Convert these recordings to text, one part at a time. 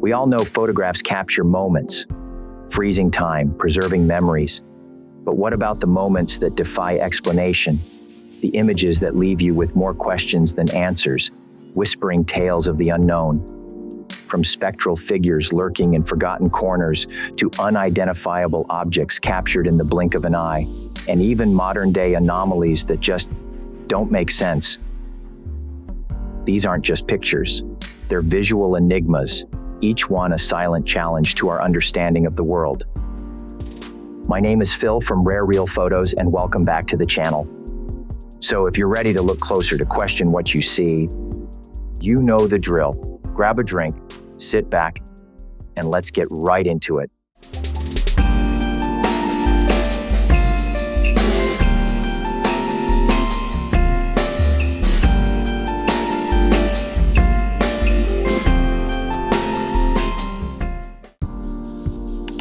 We all know photographs capture moments, freezing time, preserving memories. But what about the moments that defy explanation? The images that leave you with more questions than answers, whispering tales of the unknown. From spectral figures lurking in forgotten corners to unidentifiable objects captured in the blink of an eye, and even modern-day anomalies that just don't make sense. These aren't just pictures. They're visual enigmas, each one a silent challenge to our understanding of the world. My name is Phil from Rare Real Photos, and welcome back to the channel. So if you're ready to look closer to question what you see, you know the drill. Grab a drink, sit back, and let's get right into it.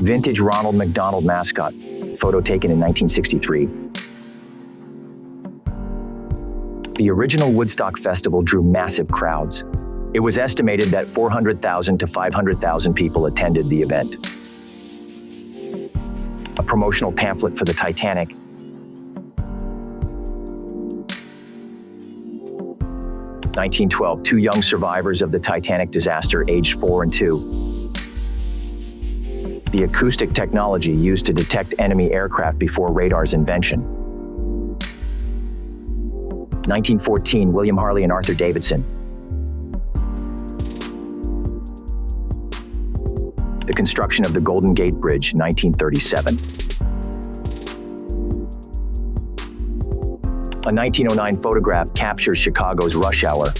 Vintage Ronald McDonald mascot, photo taken in 1963. The original Woodstock Festival drew massive crowds. It was estimated that 400,000 to 500,000 people attended the event. A promotional pamphlet for the Titanic. (1912), two young survivors of the Titanic disaster, aged 4 and 2. The acoustic technology used to detect enemy aircraft before radar's invention. 1914, William Harley and Arthur Davidson. The construction of the Golden Gate Bridge, 1937. A 1909 photograph captures Chicago's rush hour.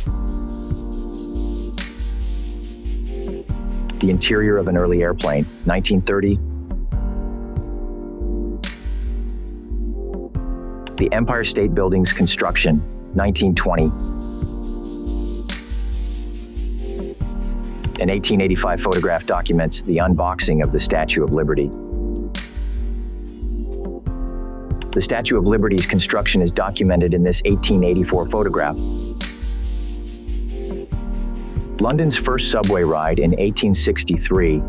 The interior of an early airplane, 1930. The Empire State Building's construction, 1920. An 1885 photograph documents the unboxing of the Statue of Liberty. The Statue of Liberty's construction is documented in this 1884 photograph. London's first subway ride in 1863.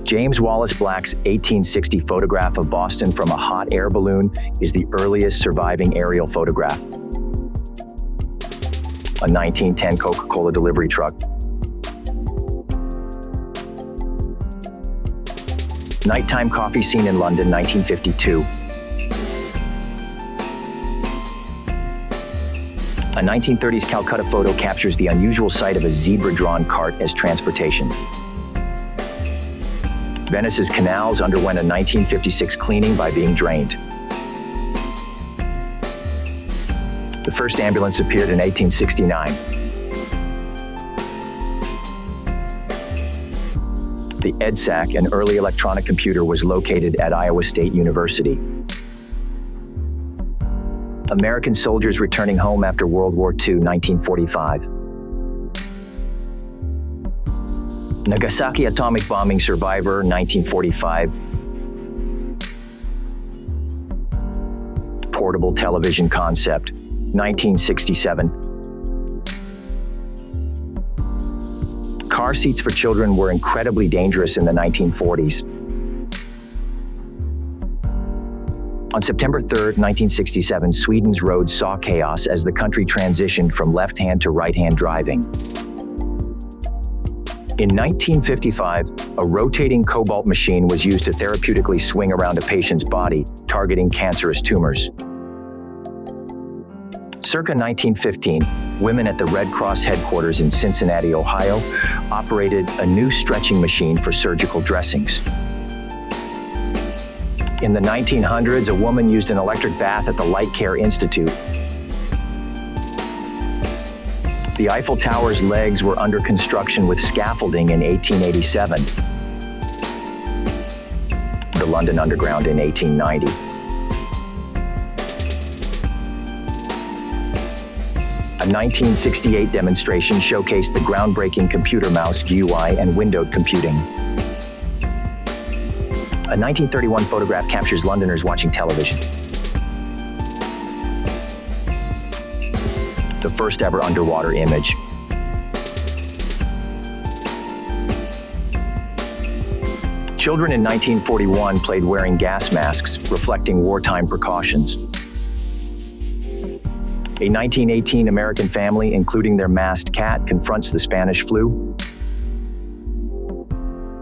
James Wallace Black's 1860 photograph of Boston from a hot air balloon is the earliest surviving aerial photograph. A 1910 Coca-Cola delivery truck. Nighttime coffee scene in London, 1952. A 1930s Calcutta photo captures the unusual sight of a zebra-drawn cart as transportation. Venice's canals underwent a 1956 cleaning by being drained. The first ambulance appeared in 1869. The EDSAC, an early electronic computer, was located at Iowa State University. American soldiers returning home after World War II, 1945. Nagasaki atomic bombing survivor, 1945. Portable television concept, 1967. Car seats for children were incredibly dangerous in the 1940s. On September 3, 1967, Sweden's roads saw chaos as the country transitioned from left-hand to right-hand driving. In 1955, a rotating cobalt machine was used to therapeutically swing around a patient's body, targeting cancerous tumors. Circa 1915, women at the Red Cross headquarters in Cincinnati, Ohio, operated a new stretching machine for surgical dressings. In the 1900s, a woman used an electric bath at the Light Care Institute. The Eiffel Tower's legs were under construction with scaffolding in 1887. The London Underground in 1890. A 1968 demonstration showcased the groundbreaking computer mouse GUI and windowed computing. A 1931 photograph captures Londoners watching television. The first ever underwater image. Children in 1941 played wearing gas masks, reflecting wartime precautions. A 1918 American family, including their masked cat, confronts the Spanish flu.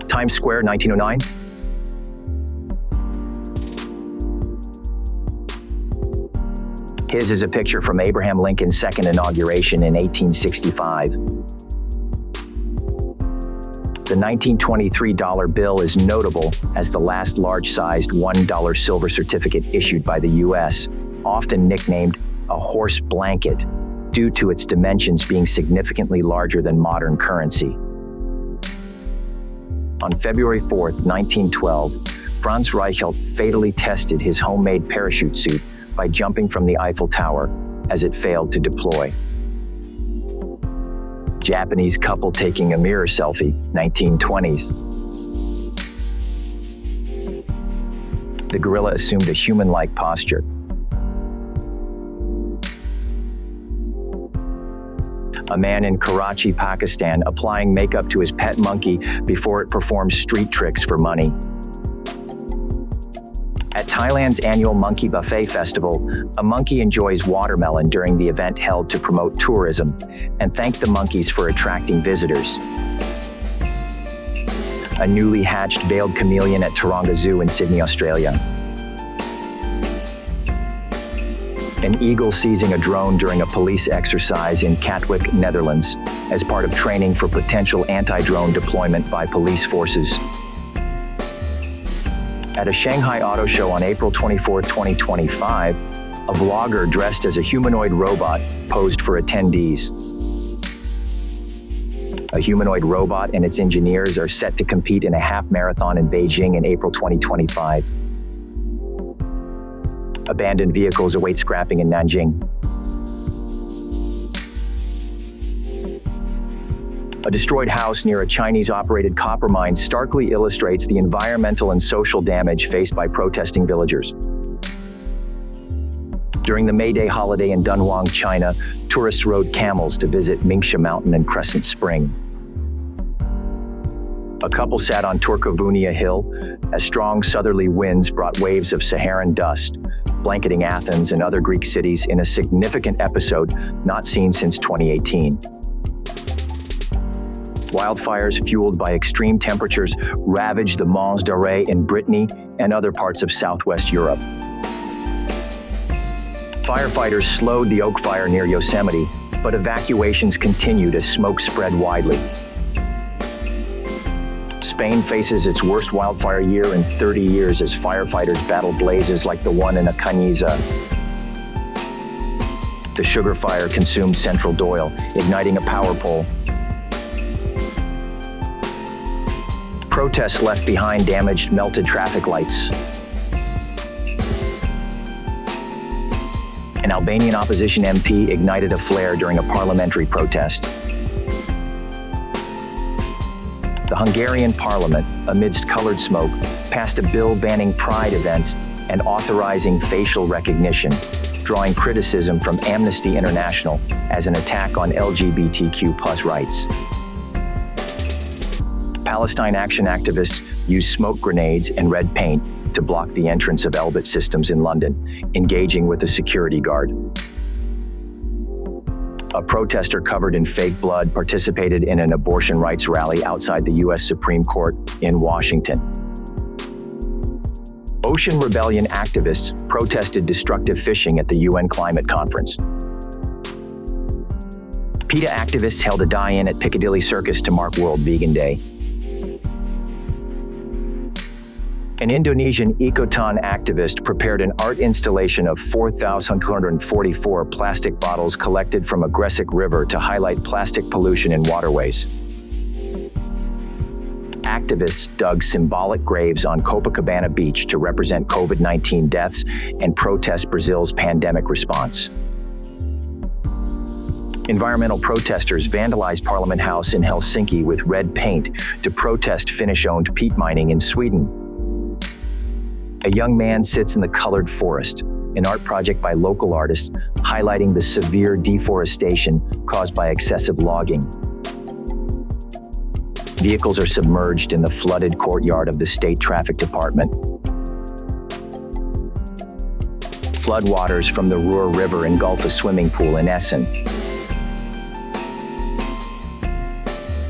Times Square, 1909. His is a picture from Abraham Lincoln's second inauguration in 1865. The 1923 dollar bill is notable as the last large-sized $1 silver certificate issued by the U.S., often nicknamed a horse blanket, due to its dimensions being significantly larger than modern currency. On February 4, 1912, Franz Reichelt fatally tested his homemade parachute suit by jumping from the Eiffel Tower as it failed to deploy. Japanese couple taking a mirror selfie, 1920s. The gorilla assumed a human-like posture. A man in Karachi, Pakistan, applying makeup to his pet monkey before it performs street tricks for money. At Thailand's annual Monkey Buffet Festival, a monkey enjoys watermelon during the event held to promote tourism and thank the monkeys for attracting visitors. A newly hatched veiled chameleon at Taronga Zoo in Sydney, Australia. An eagle seizing a drone during a police exercise in Katwijk, Netherlands, as part of training for potential anti-drone deployment by police forces. At a Shanghai auto show on April 24, 2025, a vlogger dressed as a humanoid robot posed for attendees. A humanoid robot and its engineers are set to compete in a half marathon in Beijing in April 2025. Abandoned vehicles await scrapping in Nanjing. A destroyed house near a Chinese-operated copper mine starkly illustrates the environmental and social damage faced by protesting villagers. During the May Day holiday in Dunhuang, China, tourists rode camels to visit Mingsha Mountain and Crescent Spring. A couple sat on Turkovunia Hill as strong southerly winds brought waves of Saharan dust, blanketing Athens and other Greek cities in a significant episode not seen since 2018. Wildfires fueled by extreme temperatures ravaged the Monts d'Arrée in Brittany and other parts of southwest Europe. Firefighters slowed the oak fire near Yosemite, but evacuations continued as smoke spread widely. Spain faces its worst wildfire year in 30 years as firefighters battle blazes like the one in Cañiza. The sugar fire consumed Central Doyle, igniting a power pole. Protests left behind damaged melted traffic lights. An Albanian opposition MP ignited a flare during a parliamentary protest. The Hungarian parliament, amidst colored smoke, passed a bill banning pride events and authorizing facial recognition, drawing criticism from Amnesty International as an attack on LGBTQ+ rights. Palestine Action activists used smoke grenades and red paint to block the entrance of Elbit Systems in London, engaging with a security guard. A protester covered in fake blood participated in an abortion rights rally outside the U.S. Supreme Court in Washington. Ocean Rebellion activists protested destructive fishing at the UN Climate Conference. PETA activists held a die-in at Piccadilly Circus to mark World Vegan Day. An Indonesian Ecoton activist prepared an art installation of 4,244 plastic bottles collected from a Gresik River to highlight plastic pollution in waterways. Activists dug symbolic graves on Copacabana Beach to represent COVID-19 deaths and protest Brazil's pandemic response. Environmental protesters vandalized Parliament House in Helsinki with red paint to protest Finnish-owned peat mining in Sweden. A young man sits in the colored forest, an art project by local artists highlighting the severe deforestation caused by excessive logging. Vehicles are submerged in the flooded courtyard of the State Traffic Department. Floodwaters from the Ruhr River engulf a swimming pool in Essen.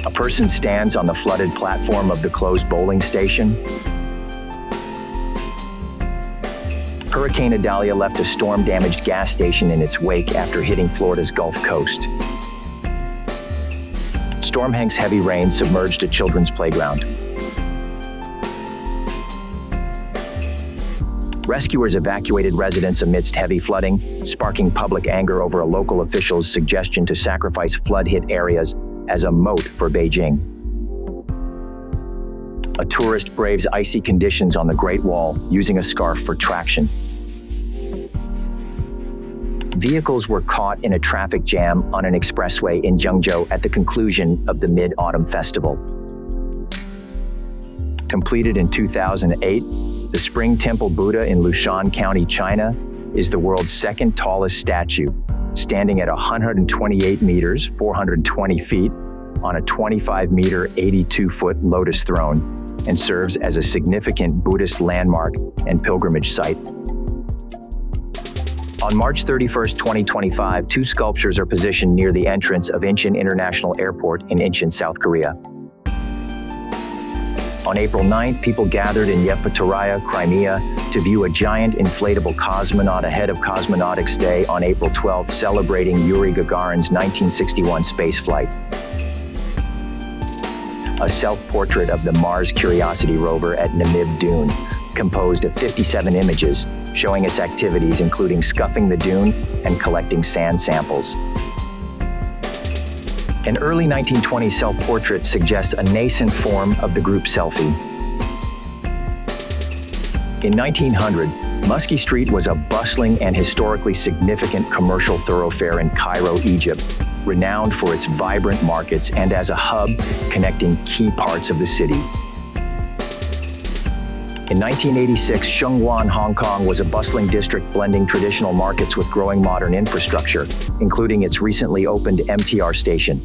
A person stands on the flooded platform of the closed bowling station. Hurricane Idalia left a storm-damaged gas station in its wake after hitting Florida's Gulf Coast. Storm Hank's heavy rain submerged a children's playground. Rescuers evacuated residents amidst heavy flooding, sparking public anger over a local official's suggestion to sacrifice flood-hit areas as a moat for Beijing. A tourist braves icy conditions on the Great Wall using a scarf for traction. Vehicles were caught in a traffic jam on an expressway in Zhengzhou at the conclusion of the Mid-Autumn Festival. Completed in 2008, the Spring Temple Buddha in Lushan County, China, is the world's second tallest statue, standing at 128 meters, 420 feet, on a 25-meter, 82-foot lotus throne, and serves as a significant Buddhist landmark and pilgrimage site. On March 31, 2025, two sculptures are positioned near the entrance of Incheon International Airport in Incheon, South Korea. On April 9th, people gathered in Yevpatoria, Crimea, to view a giant inflatable cosmonaut ahead of Cosmonautics Day on April 12th, celebrating Yuri Gagarin's 1961 spaceflight. A self-portrait of the Mars Curiosity rover at Namib Dune, composed of 57 images, showing its activities including scuffing the dune and collecting sand samples. An early 1920s self-portrait suggests a nascent form of the group selfie. In 1900, Musky Street was a bustling and historically significant commercial thoroughfare in Cairo, Egypt, renowned for its vibrant markets and as a hub connecting key parts of the city. In 1986, Sheungwan, Hong Kong was a bustling district blending traditional markets with growing modern infrastructure, including its recently opened MTR station.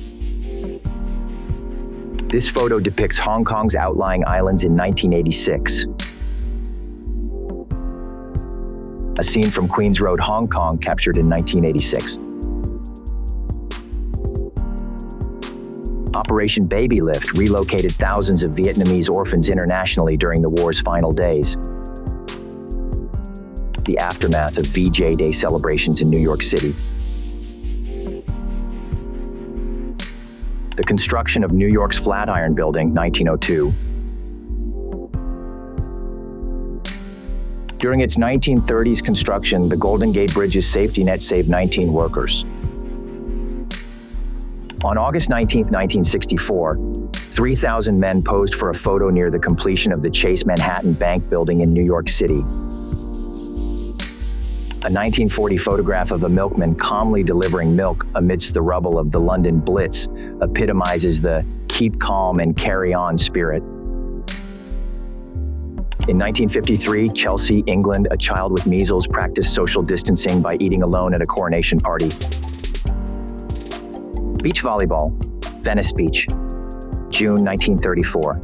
This photo depicts Hong Kong's outlying islands in 1986. A scene from Queens Road, Hong Kong, captured in 1986. Operation Baby Lift relocated thousands of Vietnamese orphans internationally during the war's final days. The aftermath of VJ Day celebrations in New York City. The construction of New York's Flatiron Building, 1902. During its 1930s construction, the Golden Gate Bridge's safety net saved 19 workers. On August 19, 1964, 3,000 men posed for a photo near the completion of the Chase Manhattan Bank building in New York City. A 1940 photograph of a milkman calmly delivering milk amidst the rubble of the London Blitz epitomizes the keep calm and carry on spirit. In 1953, Chelsea, England, a child with measles practiced social distancing by eating alone at a coronation party. Beach volleyball, Venice Beach, June 1934.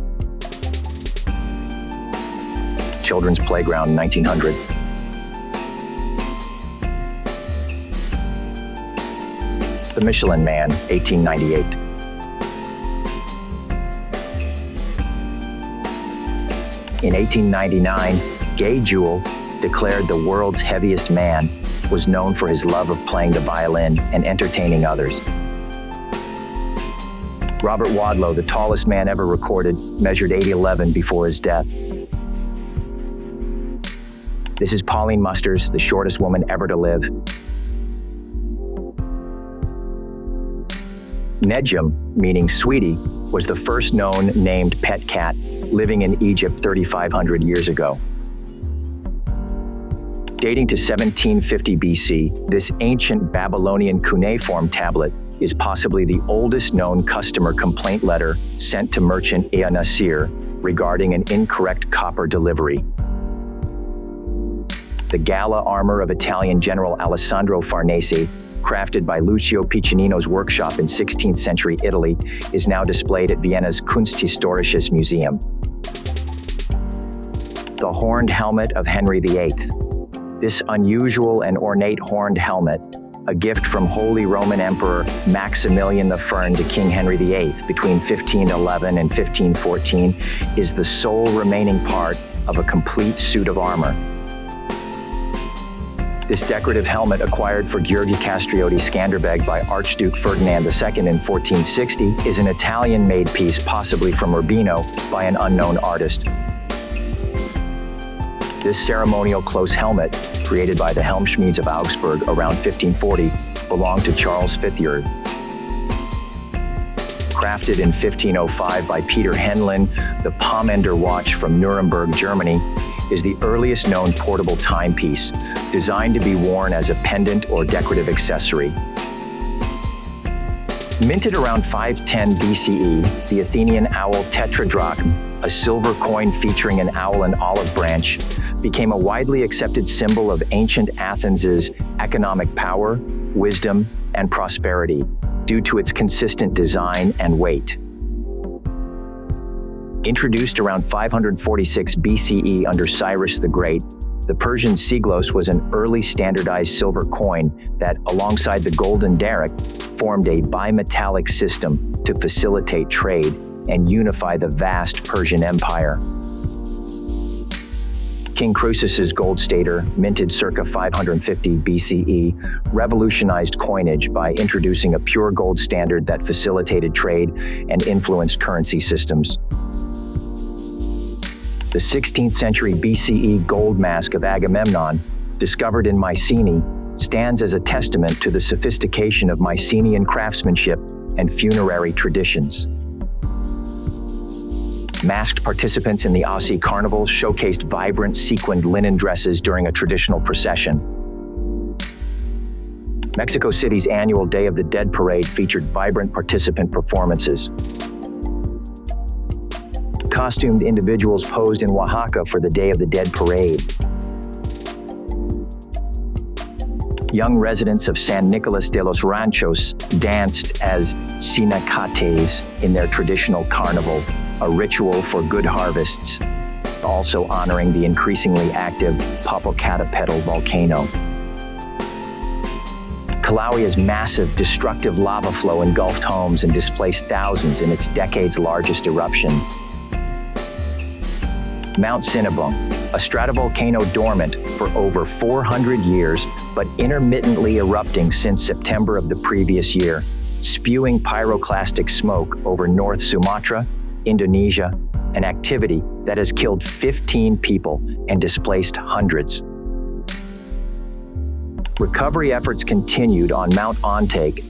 Children's playground, 1900. The Michelin Man, 1898. In 1899, Gay Jewell, declared the world's heaviest man, was known for his love of playing the violin and entertaining others. Robert Wadlow, the tallest man ever recorded, measured 8'11" before his death. This is Pauline Musters, the shortest woman ever to live. Nejum, meaning sweetie, was the first known named pet cat, living in Egypt 3,500 years ago. Dating to 1750 BC, this ancient Babylonian cuneiform tablet is possibly the oldest known customer complaint letter sent to merchant Ea Nasir regarding an incorrect copper delivery. The gala armor of Italian General Alessandro Farnese, crafted by Lucio Piccinino's workshop in 16th century Italy, is now displayed at Vienna's Kunsthistorisches Museum. The horned helmet of Henry VIII. This unusual and ornate horned helmet, a gift from Holy Roman Emperor Maximilian I to King Henry VIII between 1511 and 1514, is the sole remaining part of a complete suit of armor. This decorative helmet, acquired for György Castrioti Skanderbeg by Archduke Ferdinand II in 1460, is an Italian-made piece, possibly from Urbino, by an unknown artist. This ceremonial close helmet, created by the Helmschmieds of Augsburg around 1540, belonged to Charles Fithiard. Crafted in 1505 by Peter Henlein, the Pomander watch from Nuremberg, Germany, is the earliest known portable timepiece, designed to be worn as a pendant or decorative accessory. Minted around 510 BCE, the Athenian owl tetradrachm, a silver coin featuring an owl and olive branch, became a widely accepted symbol of ancient Athens's economic power, wisdom, and prosperity due to its consistent design and weight. Introduced around 546 BCE under Cyrus the Great, the Persian siglos was an early standardized silver coin that, alongside the golden daric, formed a bimetallic system to facilitate trade and unify the vast Persian Empire. King Croesus's gold stater, minted circa 550 BCE, revolutionized coinage by introducing a pure gold standard that facilitated trade and influenced currency systems. The 16th century BCE gold mask of Agamemnon, discovered in Mycenae, stands as a testament to the sophistication of Mycenaean craftsmanship and funerary traditions. Masked participants in the Aussie Carnival showcased vibrant sequined linen dresses during a traditional procession. Mexico City's annual Day of the Dead parade featured vibrant participant performances. Costumed individuals posed in Oaxaca for the Day of the Dead parade. Young residents of San Nicolas de los Ranchos danced as sinacates in their traditional carnival, a ritual for good harvests, also honoring the increasingly active Popocatépetl volcano. Kilauea's massive, destructive lava flow engulfed homes and displaced thousands in its decade's largest eruption. Mount Cinnabon, a stratovolcano dormant for over 400 years, but intermittently erupting since September of the previous year, spewing pyroclastic smoke over North Sumatra, Indonesia, an activity that has killed 15 people and displaced hundreds. Recovery efforts continued on Mount Ontake,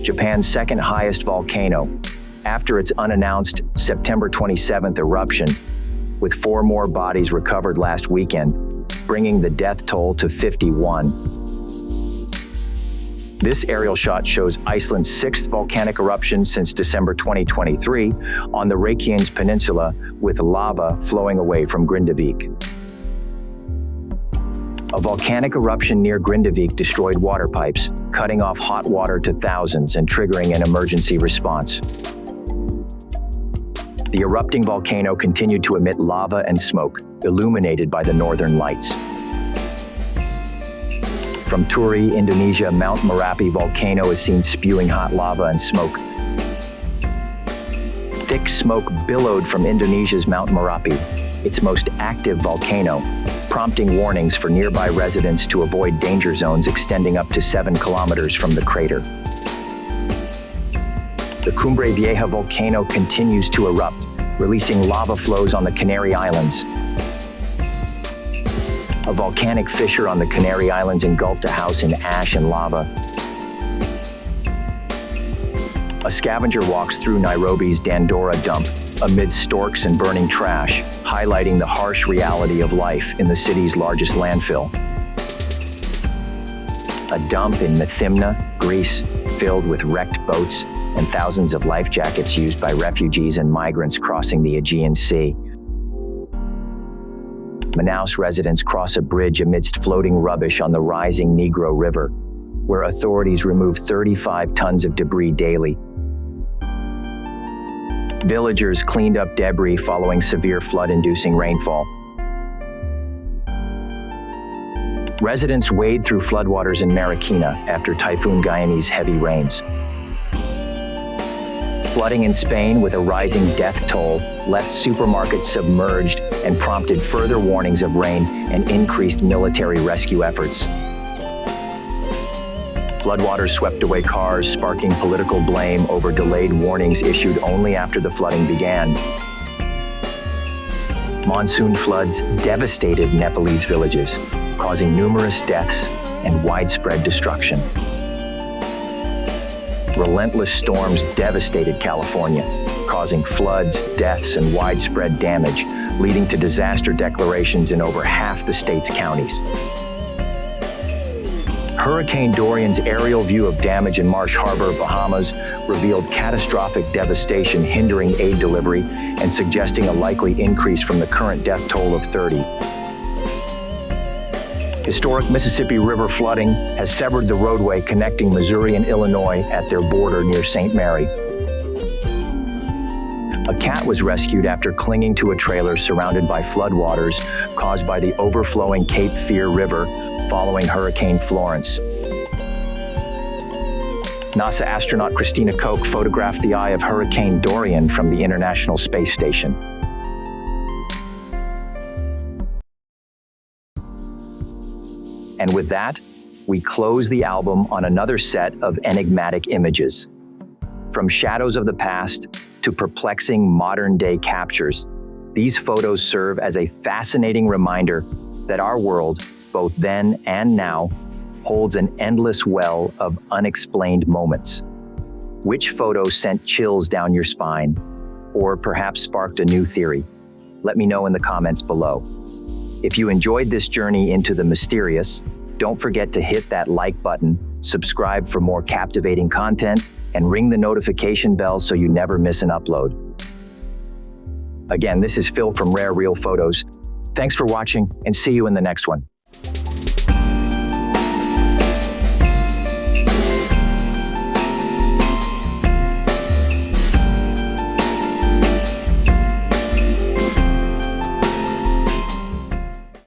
Japan's second highest volcano, after its unannounced September 27th eruption, with 4 more bodies recovered last weekend, bringing the death toll to 51. This aerial shot shows Iceland's 6th volcanic eruption since December 2023 on the Reykjanes Peninsula, with lava flowing away from Grindavik. A volcanic eruption near Grindavik destroyed water pipes, cutting off hot water to thousands and triggering an emergency response. The erupting volcano continued to emit lava and smoke, illuminated by the northern lights. From Turi, Indonesia, Mount Merapi volcano is seen spewing hot lava and smoke. Thick smoke billowed from Indonesia's Mount Merapi, its most active volcano, prompting warnings for nearby residents to avoid danger zones extending up to 7 kilometers from the crater. The Cumbre Vieja volcano continues to erupt, releasing lava flows on the Canary Islands. A volcanic fissure on the Canary Islands engulfed a house in ash and lava. A scavenger walks through Nairobi's Dandora dump amid storks and burning trash, highlighting the harsh reality of life in the city's largest landfill. A dump in Methymna, Greece, filled with wrecked boats and thousands of life jackets used by refugees and migrants crossing the Aegean Sea. Manaus residents cross a bridge amidst floating rubbish on the rising Negro River. where authorities remove 35 tons of debris daily. Villagers cleaned up debris following severe flood-inducing rainfall. Residents wade through floodwaters in Marikina after Typhoon Gaiani's heavy rains. Flooding in Spain with a rising death toll left supermarkets submerged and prompted further warnings of rain and increased military rescue efforts. Floodwaters swept away cars, sparking political blame over delayed warnings issued only after the flooding began. Monsoon floods devastated Nepalese villages, causing numerous deaths and widespread destruction. Relentless storms devastated California, causing floods, deaths, and widespread damage, leading to disaster declarations in over half the state's counties. Hurricane Dorian's aerial view of damage in Marsh Harbor, Bahamas, revealed catastrophic devastation hindering aid delivery and suggesting a likely increase from the current death toll of 30. Historic Mississippi River flooding has severed the roadway connecting Missouri and Illinois at their border near St. Mary. A cat was rescued after clinging to a trailer surrounded by floodwaters caused by the overflowing Cape Fear River following Hurricane Florence. NASA astronaut Christina Koch photographed the eye of Hurricane Dorian from the International Space Station. And with that, we close the album on another set of enigmatic images. From shadows of the past to perplexing modern-day captures, these photos serve as a fascinating reminder that our world, both then and now, holds an endless well of unexplained moments. Which photo sent chills down your spine, or perhaps sparked a new theory? Let me know in the comments below. If you enjoyed this journey into the mysterious, don't forget to hit that like button, subscribe for more captivating content, and ring the notification bell so you never miss an upload. Again, this is Phil from Rare Real Photos. Thanks for watching, and see you in the next one.